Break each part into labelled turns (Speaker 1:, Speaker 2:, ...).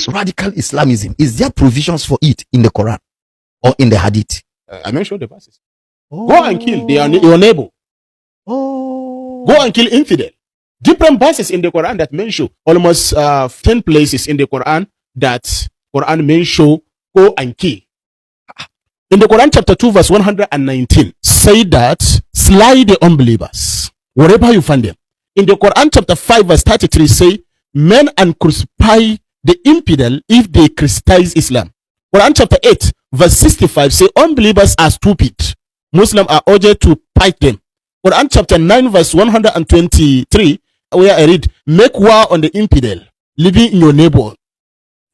Speaker 1: this radical Islamism, is there provisions for it in the Quran or in the Hadith?
Speaker 2: I mentioned the verses. Go and kill your neighbor. Go and kill infidel. Different verses in the Quran that mention almost 10 places in the Quran that Quran mention go and kill. In the Quran chapter 2 verse 119 say that slay the unbelievers wherever you find them. In the Quran chapter 5 verse 33 say men and crucify the infidel if they criticize Islam. Quran chapter 8 verse 65 say unbelievers are stupid. Muslims are urged to fight them. Quran chapter 9 verse 123 where I read make war on the infidel living in your neighbor.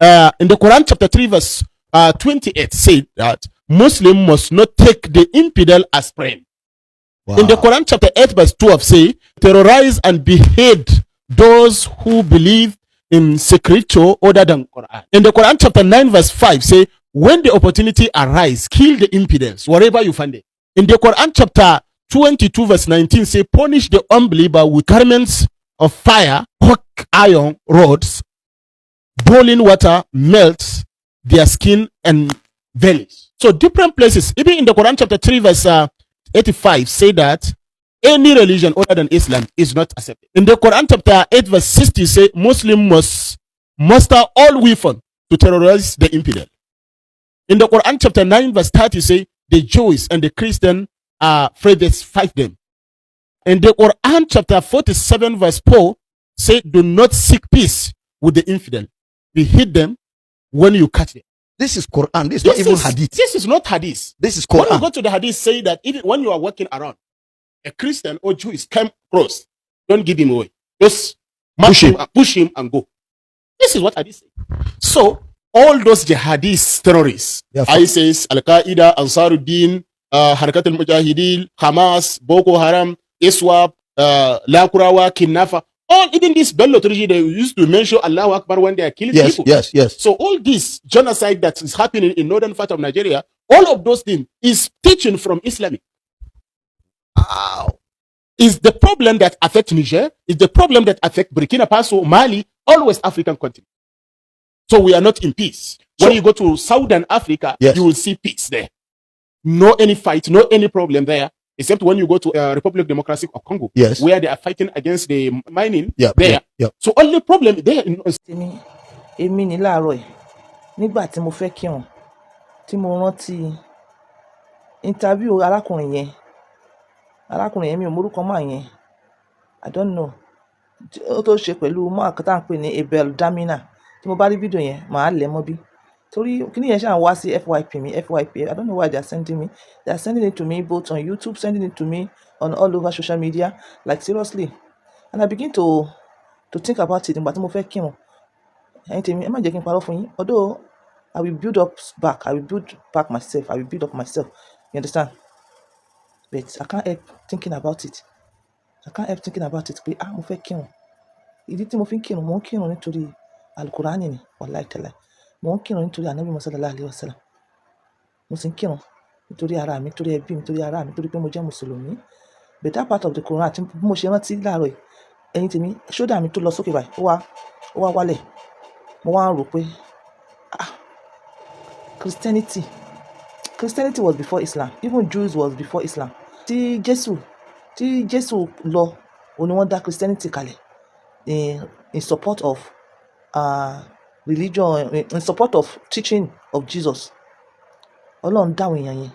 Speaker 2: In the Quran chapter 3 verse 28 say that Muslim must not take the infidel as friend. Wow. In the Quran chapter 8 verse 12 say terrorize and behead those who believe in scripture other than Quran. In the Quran chapter 9 verse 5 say when the opportunity arise kill the infidels wherever you find it. In the Quran chapter 22 verse 19 say punish the unbeliever with garments of fire, hot iron rods, boiling water melts their skin and bellies. So different places, even in the Quran chapter 3 verse 85 say that any religion other than Islam is not accepted. In the Quran chapter 8 verse 60 say Muslim must muster all weapons to terrorize the infidel. In the Quran chapter 9 verse 30 say the Jews and the Christians are afraid to fight them. In the Quran chapter 47 verse 4 say do not seek peace with the infidel. Behead them when you catch them.
Speaker 1: This is Quran. This is not even Hadith.
Speaker 2: This is not Hadith.
Speaker 1: This is Quran.
Speaker 2: When you go to the Hadith, say that even when you are walking around, a Christian or Jew is come close, don't give him away. Just push him and go. This is what Hadith says. So all those jihadist terrorists, ISIS, Al-Qaeda, Ansaruddin, Harakat al-Mujahideen, Hamas, Boko Haram, ISWAP, Lakurawa, Kidnapper, all even this Bello trilogy they used to mention Allahu Akbar when they are killing people.
Speaker 1: Yes.
Speaker 2: So all this genocide that is happening in northern part of Nigeria, all of those things is teaching from Islamic. Is the problem that affect Niger? Is the problem that affect Burkina Faso, Mali, all West African countries? So we are not in peace. When you go to Southern Africa, you will see peace there. No any fight, no any problem there. Except when you go to Republic Democratic of Congo, where they are fighting against the mining there. So only problem there in
Speaker 3: èmi ní láàárọ̀ yìí nígbà tí mo fẹ́ kírun tí mo rántí interview arákùnrin yẹn mi ò mórúkọ máa yẹn I don't know ó tó ṣe pẹ̀lú mark tá à ń pè ní Abel Damina tí mo bá rí fídíò yẹn màá lẹ̀ mọ́ bí torí kíní yẹn ṣáà wá sí FYP I don't know why they are sending it to me both on YouTube, sending it to me on all over social media, like seriously. And I begin to think about it nígbà tí mo fẹ́ kírun ẹ̀yin tèmi ẹ má jẹ́ kí n parọ́ fún yín, although I will build up myself, you understand, but I can't help thinking about it pé mo fẹ́ kírun. Ìdí tí mo fi ń kírun, mo ń kírun nítorí Al-Qur'ani ni, wallahi ta'ala. Mo ń kírun nítorí Ànábì sallallahu alaihi wasallam. Mo sì ń kírun nítorí ara mi, nítorí ẹbí mi, nítorí ará mi, nítorí pé mo jẹ́ Mùsùlùmí. But that part of the Quran tí mo ṣe rántí láàárọ̀ yìí, ẹ̀yin tèmi, ṣódà mi tó lọ sókè báyìí, ó wá wálẹ̀. Mo wá ń rò pé Christianity was before Islam. Even Jews was before Islam. Tí Jésù lọ, òun ni wọ́n dá Christianity kalẹ̀ in support of religion, in support of teaching of Jesus. Ọlọ́run dá àwọn èèyàn yẹn,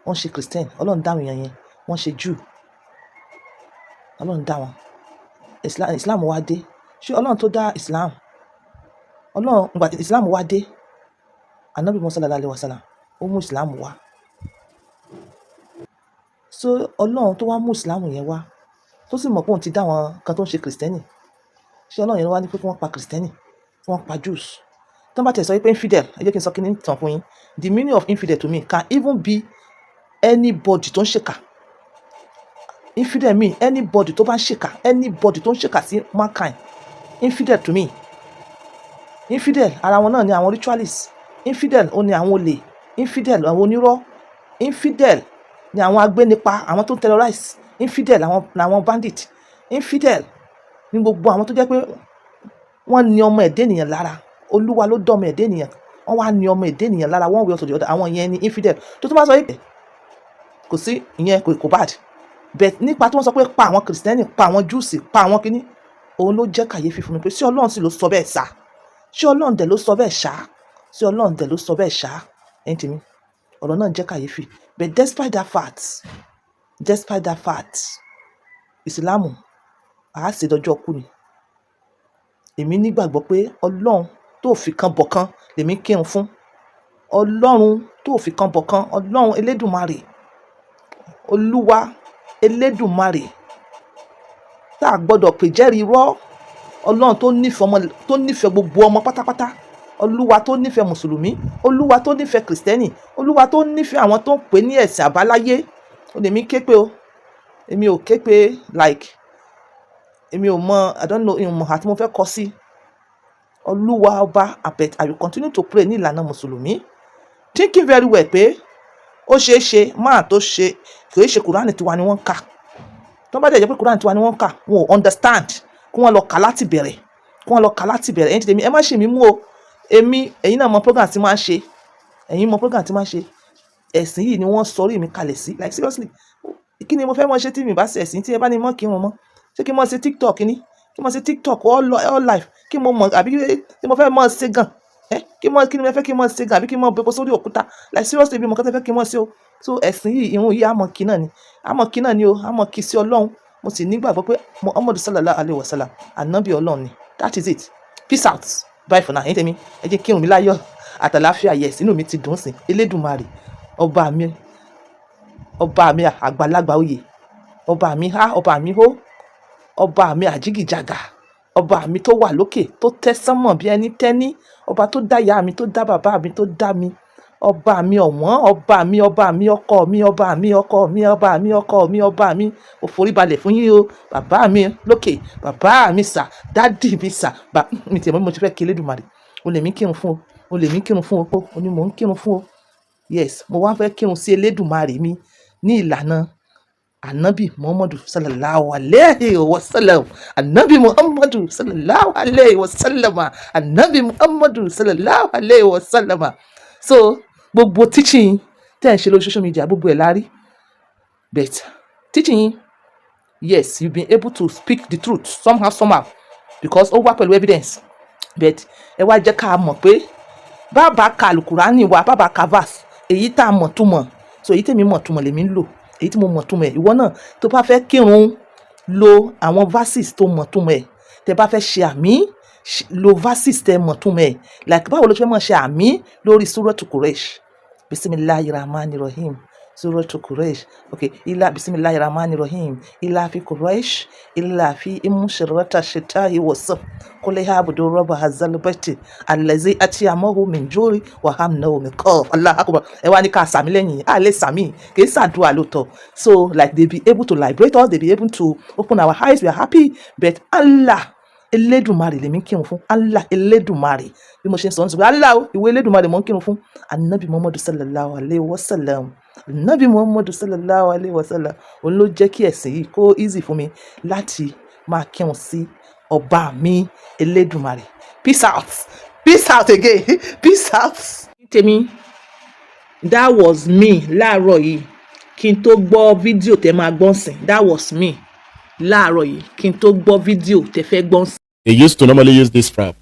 Speaker 3: wọ́n ṣe Christian. Ọlọ́run dá àwọn èèyàn yẹn, wọ́n ṣe Jew. Ọlọ́run dá wọn. Islam wá dé. Ṣé Ọlọ́run tó dá Islam? Ọlọ́run ìgbà tí Islam wá dé, Ànábì sallallahu alaihi wasallam ó mú Islam wá. So Ọlọ́run tó wá mú Islam yẹn wá, tó sì mọ̀ pé òun ti dá wọn kan tó ń ṣe Christian. Ṣé Ọlọ́run yẹn wá ní pé kí wọ́n pa Christian, kí wọ́n pa Jews? Tó bá tẹ̀ sọ pé infidel, ẹ jẹ́ kí n sọ kí ní tàn fún yín. The meaning of infidel to me can even be anybody tó ń ṣèkà. Infidel mean anybody tó bá ń ṣèkà, anybody tó ń ṣèkà sí mankind. Infidel to me. Infidel ara wọn náà ni àwọn ritualists. Infidel ó ní àwọn olè. Infidel àwọn onírọ́. Infidel ni àwọn agbénipa, àwọn tó ń terrorize. Infidel àwọn bandit. Infidel ni gbogbo àwọn tó jẹ́ pé wọ́n ní ọmọ ẹ̀dá ènìyàn lára. olúwa ló dọ́mọ ẹ̀dá ènìyàn, wọ́n wá ní ọmọ ẹ̀dá ènìyàn lára one way or the other, àwọn yẹn ni infidel. Tó tún bá sọ pé kò sí ìyẹn kò bad, but nípa tí wọ́n sọ pé pa àwọn kìrìsìtẹ́nì, pa àwọn júùsì, pa àwọn kìíní, òun ló jẹ́ kàyéfì fún mi pé ṣé ọlọ́run sì ló sọ bẹ́ẹ̀ sá, ṣé ọlọ́run dẹ̀ ló sọ bẹ́ẹ̀ ṣá, ṣé ọlọ́run dẹ̀ ló sọ bẹ́ẹ̀ ṣá. Ẹ̀yin tèmi, ọ̀rọ̀ náà jẹ́ kàyéfì, but despite that fact, ìsìlámù àá ṣe dọjọ́ kú ni. Èmi nígbàgbọ́ pé ọlọ́run tó fi kan bọ̀ kan lèmi kírun fún, ọlọ́run tó fi kan bọ̀ kan, ọlọ́run elédùmarè, olúwa elédùmarè tá a gbọ́dọ̀ pè jẹ́rìí irọ́, ọlọ́run tó nífẹ̀ẹ́ gbogbo ọmọ pátápátá, olúwa tó nífẹ̀ẹ́ mùsùlùmí, olúwa tó nífẹ̀ẹ́ kìrìsìtẹ́nì, olúwa tó nífẹ̀ẹ́ àwọn tó ń pè ní ẹ̀sìn àbáláyé. Ó lèmi ké pé o, èmi ò ké pé like èmi ò mọ, I don't know, ìmọ̀ àti mo fẹ́ kọ sí. Olúwa ọba, I will continue to pray ní ìlànà mùsùlùmí, thinking very well pé ó ṣeé ṣe máa tó ṣe kì í ṣe kùránì tiwa ni wọ́n ń kà. Tó bá dẹ̀ jẹ́ pé kùránì tiwa ni wọ́n ń kà, wọn ò understand, kí wọ́n lọ kà láti bẹ̀rẹ̀, ẹ̀yin tèmi, ẹ má ṣe mí mú o. Ẹ̀yin náà mọ program tí máa ń ṣe, ẹ̀sìn yìí ni wọ́n sọrí mi kalẹ̀ sí, like seriously, kí ni mo fẹ́ mọ ṣe tí mi bá ṣe ẹ̀sìn tí ẹ bá ní mọ́ kí wọn mọ́, ṣé kí n mọ ṣe TikTok ni, kí n mọ ṣe TikTok all life, kí mo mọ àbí kí mo fẹ́ mọ ṣe gan, kí ni mo fẹ́ kí n mọ ṣe gan, àbí kí n mọ bẹ́pọ̀ sórí òkúta, like seriously bí mo kọ́ tẹ́ fẹ́ kí n mọ ṣe o. So ẹ̀sìn yìí, ìrun yìí àmọ́ kí náà ni o, àmọ́ kí sí ọlọ́run. Mo sì nígbàgbọ́ pé Muhammadu sallallahu alayhi wa sallam ànábì ọlọ́run ni, that is it. Peace out, bye for now. Ẹ̀yin tèmi, ẹ jẹ́ kírun mi láyọ̀ àtàláfíà, yes, inú mi ti dùn sí elédùmarè, ọba mi àgbàlagbà oyè, ọba mi há, ọba mi hó, ọba mi àjígìjàgà, ọba mi tó wà lókè tó tẹ́ sánmọ̀ bí ẹni tẹ́ní, ọba tó dá ìyá mi, tó dá bàbá mi, tó dá mi, ọba mi ọ̀wọ́n, ọba mi ọkọ mi, ọba mi, mo forí balẹ̀ fún yín o, bàbá mi lókè, bàbá mi sà, dádì mi sà, mi tiẹ̀ mọ́ mo ti fẹ́ kí elédùmarè, o lè mí kírun fún o, o ní mò ń kírun fún o. Yes, mo wá fẹ́ kírun sí elédùmarè mi ní ìlànà Ànábì Muhammadu sallallahu alayhi wa sallam, Ànábì Muhammadu sallallahu alayhi wa sallam, Ànábì Muhammadu sallallahu alayhi wa sallam. So gbogbo teaching tẹ́ ẹ̀ ń ṣe lórí social media, gbogbo ẹ̀ lárí, but teaching, yes, you've been able to speak the truth somehow because ó wá pẹ̀lú evidence, but ẹ wá jẹ́ ká mọ̀ pé bàbá ka Al-Qur'ani wa, bàbá ka verse, èyí tá a mọ̀ túmọ̀, so èyí tèmi mọ̀ túmọ̀ lèmi ń lò, èyí tí mo mọ̀ túmọ̀ ẹ̀, ìwọ náà tó bá fẹ́ kírun lo àwọn verses tó mọ̀ túmọ̀ ẹ̀, tẹ́ bá fẹ́ ṣe àmì lo verses tẹ́ mọ̀ túmọ̀ ẹ̀, like báwo ló fẹ́ mọ̀ ṣe àmì lórí Suratu Quraysh, bismillahirrahmanirrahim, Suratu Quraysh, okay, ila bismillahirrahmanirrahim, ila fi Quraysh, ila fi imshirata shitahi wasaf, qul ya'budu rabba hadzal baiti allazi atiyamahu min juri wa hamnahu min khawf. Allahu akbar. Ẹ wá ní ká sàmì lẹ́yìn, a lè sàmì, kì í ṣàdúrà lóòótọ́. So like they be able to liberate us, they be able to open our eyes, we are happy, but Allah elédùmarè lèmi ń kírun fún, Allah elédùmarè, bí mo ṣe ń sọ nítorí Allah ìwé elédùmarè mo ń kírun fún, Ànábì Muhammadu sallallahu alayhi wa sallam, Ànábì Muhammadu sallallahu alayhi wa sallam, òun ló jẹ́ kí ẹ̀sìn yìí kó easy fún mi láti máa kírun sí ọba mi elédùmarè. Peace out again, peace out. Tèmi, that was me láàárọ̀ yìí kí n tó gbọ́ fídíò tẹ́ máa gbọ́n sìn, that was me láàárọ̀ yìí kí n tó gbọ́ fídíò tẹ́ fẹ́ gbọ́n sìn.
Speaker 2: They used to normally use this proverb,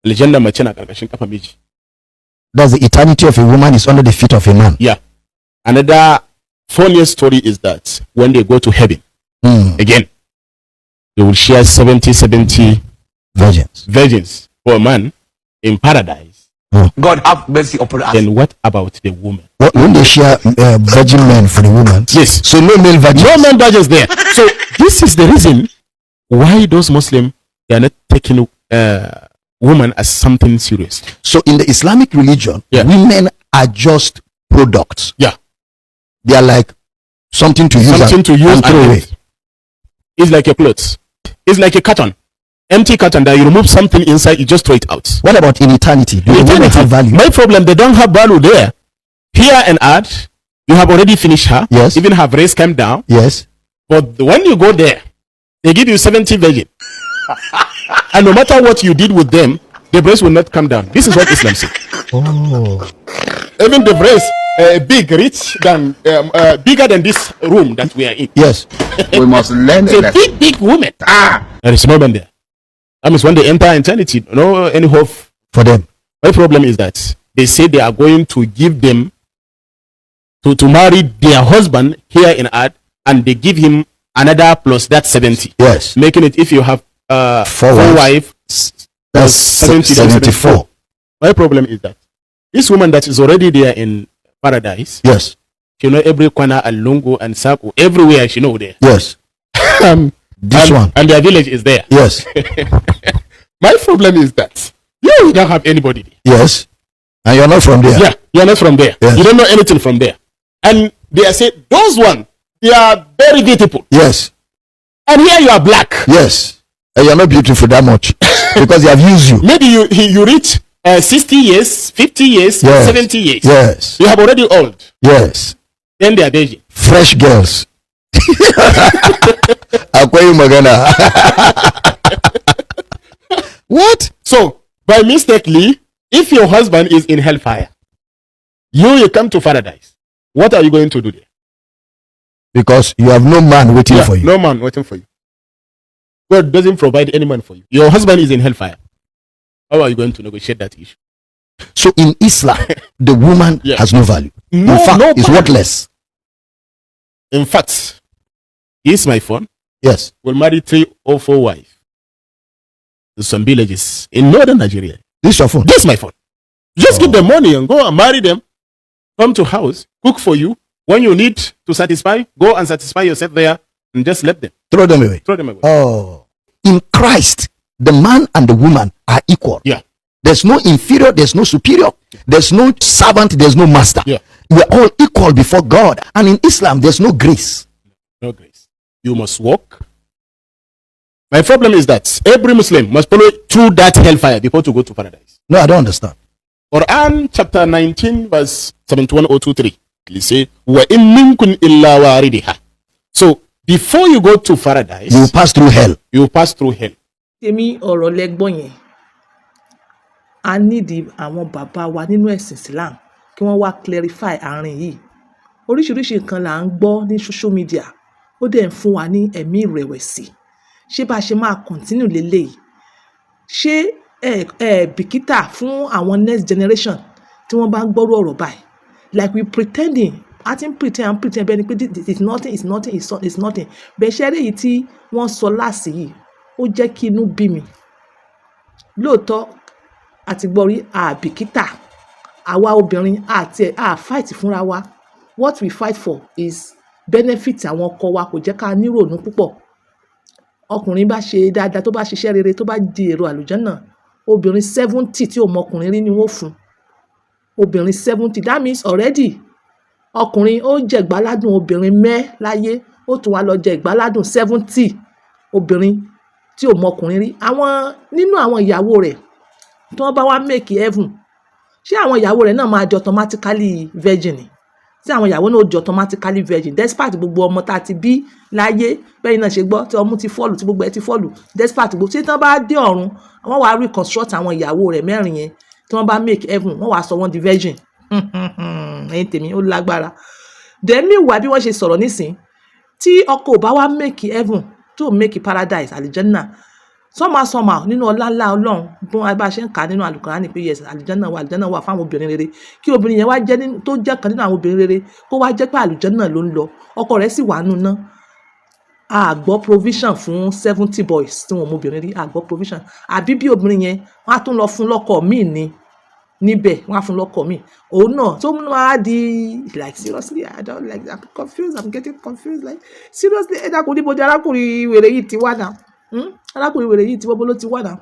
Speaker 2: legenda mace na karkashin kafa miji.
Speaker 1: That's the eternity of a woman is under the feet of a man.
Speaker 2: Yeah. Another funniest story is that when they go to heaven, again, they will share 70 virgins for a man in paradise.
Speaker 4: God have mercy upon us.
Speaker 2: Then what about the woman?
Speaker 1: When they share virgin men for the woman?
Speaker 2: Yes.
Speaker 1: So no male virgins.
Speaker 2: No male virgins there. So this is the reason why those Muslims, they are not taking women as something serious.
Speaker 1: So in the Islamic religion, women are just products.
Speaker 2: Yeah.
Speaker 1: They are like something to use and throw away.
Speaker 2: It's like your clothes. It's like a carton. Empty carton that you remove something inside, you just throw it out.
Speaker 1: What about in eternity? Do women have value?
Speaker 2: My problem, they don't have value there. Here and earth, you have already finished her.
Speaker 1: Yes.
Speaker 2: Even her race came down.
Speaker 1: Yes.
Speaker 2: But when you go there, they give you 70 virgins. And no matter what you did with them, the breast will not come down. This is what Islam says.
Speaker 1: Oh.
Speaker 2: Even the breast, bigger than this room that we are in.
Speaker 1: Yes.
Speaker 4: We must learn
Speaker 2: It's a big woman. There is no man there. That means when they enter eternity, no any hope
Speaker 1: For them.
Speaker 2: My problem is that they say they are going to give them to marry their husband here in earth, and they give him another plus that 70.
Speaker 1: Yes.
Speaker 2: Making it, if you have four wives,
Speaker 1: That's 74.
Speaker 2: My problem is that this woman that is already there in paradise,
Speaker 1: Yes.
Speaker 2: she know every corner and lungu and saku, everywhere she know there.
Speaker 1: Yes. This one.
Speaker 2: And their village is there.
Speaker 1: Yes.
Speaker 2: My problem is that you don't have anybody there.
Speaker 1: Yes. And you're not from there.
Speaker 2: Yeah, you're not from there.
Speaker 1: Yes.
Speaker 2: You don't know anything from there. And they are saying, those one, they are very beautiful.
Speaker 1: Yes.
Speaker 2: And here you are black.
Speaker 1: Yes. And you're not beautiful that much because they have used you.
Speaker 2: Maybe you reach 60 years, 50 years,
Speaker 1: Yes.
Speaker 2: 70 years.
Speaker 1: Yes.
Speaker 2: You have already old.
Speaker 1: Yes.
Speaker 2: Then they are virgin.
Speaker 1: Fresh girls. Akwai magana. What?
Speaker 2: So, by mistakenly, if your husband is in hellfire, you come to paradise, what are you going to do there?
Speaker 1: Because you have no man waiting for you.
Speaker 2: No man waiting for you. God doesn't provide any man for you. Your husband is in hellfire. How are you going to negotiate that issue?
Speaker 1: So in Islam, the woman
Speaker 2: Yeah.
Speaker 1: has no value.
Speaker 2: No,
Speaker 1: in fact,
Speaker 2: no
Speaker 1: it's
Speaker 2: value.
Speaker 1: worthless.
Speaker 2: In fact, he's my phone.
Speaker 1: Yes.
Speaker 2: Will marry 3 or 4 wives in some villages in northern Nigeria.
Speaker 1: This is your phone.
Speaker 2: This is my phone. Just give them money and go and marry them. Come to house, cook for you. When you need to satisfy, go and satisfy yourself there and just let them.
Speaker 1: Throw them away.
Speaker 2: Throw them away.
Speaker 1: Oh. In Christ, the man and the woman are equal.
Speaker 2: Yeah.
Speaker 1: There's no inferior, there's no superior, there's no servant, there's no master.
Speaker 2: Yeah.
Speaker 1: We're all equal before God. And in Islam, there's no grace.
Speaker 2: No grace. You must walk. My problem is that every Muslim must follow through that hellfire before to go to paradise.
Speaker 1: No, I don't understand.
Speaker 2: Quran chapter 19 verse 71023. He said, "Wa in minkum illa waridiha." So before you go to paradise,
Speaker 1: You will pass through hell.
Speaker 2: you pass through hell.
Speaker 3: tèmi ọ̀rọ̀ lẹ́gbọ́n yẹn a nídìí àwọn bàbá wa nínú ẹ̀sìn Islam kí wọ́n wá clarify àárín yìí oríṣiríṣi nǹkan là ń gbọ́ ní social media ó dẹ̀ ń fún wa ní ẹ̀mí ìrẹ̀wẹ̀sì ṣé bá a ṣe máa continue lélẹ́yìí ṣé bìkítà fún àwọn next generation tí wọ́n bá ń gbọ́rú ọ̀rọ̀ báyìí like we pretending a ti ń pretend bẹ́ẹ̀ ni pé this is nothing is nothing is nothing bẹ́ẹ̀ ṣe eré yìí tí wọ́n sọ láàsì yìí ó jẹ́ kí inú bí mi lóòótọ́ àti gbọ́rí àbìkítà àwa obìnrin àti fight fúnra wa what we fight for is benefit àwọn ọkọ wa kò jẹ́ ká nírònú púpọ̀ ọkùnrin bá ṣe dáadáa tó bá ṣiṣẹ́ rere tó bá di èrò àlùjànnà obìnrin 70 tí ò mọkùnrin rí ni wọ́n fún obìnrin 70 that means already ọkùnrin ó jẹ ìgbáládùn obìnrin láyé ó tún wá lọ jẹ ìgbáládùn 70 obìnrin tí ò mọkùnrin rí àwọn nínú àwọn ìyàwó rẹ̀ tí wọ́n bá wá make heaven ṣé àwọn ìyàwó rẹ̀ náà máa jọ automatically virgin ni tí àwọn ìyàwó náà jọ automatically virgin despite gbogbo ọmọ tá a ti bí láyé bẹ́ẹ̀ náà ṣe gbọ́ tí ọmú ti fọ́ọ̀lù tí gbogbo ẹ ti fọ́ọ̀lù despite gbogbo tí wọ́n bá dé ọ̀run wọ́n wá reconstruct àwọn ìyàwó rẹ̀ mẹ́rin yẹn tí wọ́n bá make heaven wọ́n wá sọ wọ́n di virgin ẹ̀yin tèmi ó lágbára dẹ̀mí ìwà bí wọ́n ṣe sọ̀rọ̀ nísìn tí ọkọ ò bá wá make heaven tó make paradise àlìjẹ́nà somehow nínú ọlá ńlá Ọlọ́run bí wọ́n bá ṣe ń kà nínú Al-Qur'ani pé yes àlìjẹ́nà wà fáwọn obìnrin rere kí obìnrin yẹn wá jẹ́ tó jẹ́ kan nínú àwọn obìnrin rere kó wá jẹ́ pé àlìjẹ́nà ló ń lọ ọkọ rẹ̀ sì wà nù ná a gbọ́ provision fún 70 boys tí wọ́n mú obìnrin rí a gbọ́ provision àbí bí obìnrin yẹn wọ́n á tún lọ fún lọ́kọ míì ni níbẹ̀ wọ́n á fún lọ́kọ míì òun náà tó mú wá di like seriously I don't like that I'm getting confused like seriously ẹ̀dá kò níbo di arákùnrin wèrè yìí ti wá náà arákùnrin wèrè yìí ti wọ́n bó ló ti wá náà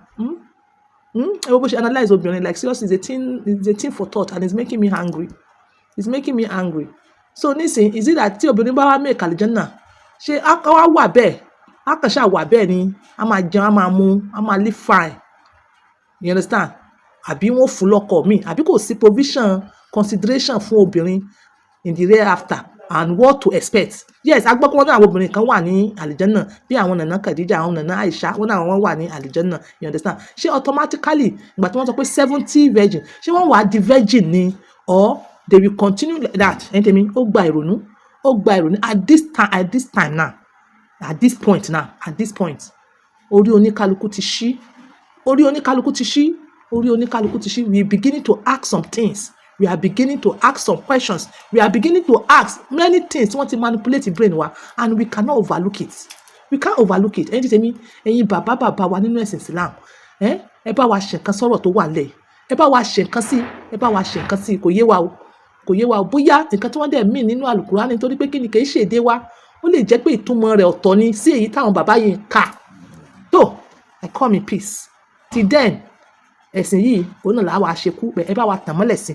Speaker 3: ẹ wo bó ṣe analyse obìnrin like seriously it's a thing for thought and it's making me angry so nísìnyí is it that tí obìnrin bá wá make àlìjẹ́nà ṣé á wá wà bẹ́ẹ̀ á kàn ṣáà wà bẹ́ẹ̀ ni á máa jẹun á máa mu á máa live fine you understand àbí wọ́n fún lọ́kọ mi àbí kò sí provision consideration fún obìnrin in the hereafter and what to expect. Yes, a gbọ́ pé wọ́n ní àwọn obìnrin kan wà ní àlìjẹ́nà bí àwọn Nana Khadija, àwọn Nana Aisha, wọ́n náà wọ́n wà ní àlìjẹ́nà, you understand? Ṣé automatically ìgbà tí wọ́n sọ pé 70 virgin, ṣé wọ́n wà di virgin ni, or they will continue like that? Ẹni tèmi ó gba ìrònú at this time now, at this point, orí oníkálukú ti ṣí, we beginning to ask some things. We are beginning to ask some questions. We are beginning to ask many things. Wọ́n ti manipulate the brain wa, and we cannot overlook it. We can't overlook it. Ẹni tèmi, ẹ̀yin bàbá wa nínú ẹ̀sìn Islam, ẹ bá wa ṣe nǹkan sọ̀rọ̀ tó wà lẹ̀. Ẹ bá wa ṣe nǹkan sí, kò yé wa o. Bóyá nǹkan tí wọ́n dẹ̀ mí nínú Al-Qur'an nítorí pé kí ni kì í ṣe èdè wa. Ó lè jẹ́ pé ìtumọ̀ rẹ̀ ọ̀tọ̀ ni sí èyí táwọn bàbá yìí ń kà. So, I come in peace. Till then, ẹ̀sìn yìí òun náà làá wa ṣekú, ẹ bá wa tàn mọ́lẹ̀ sí.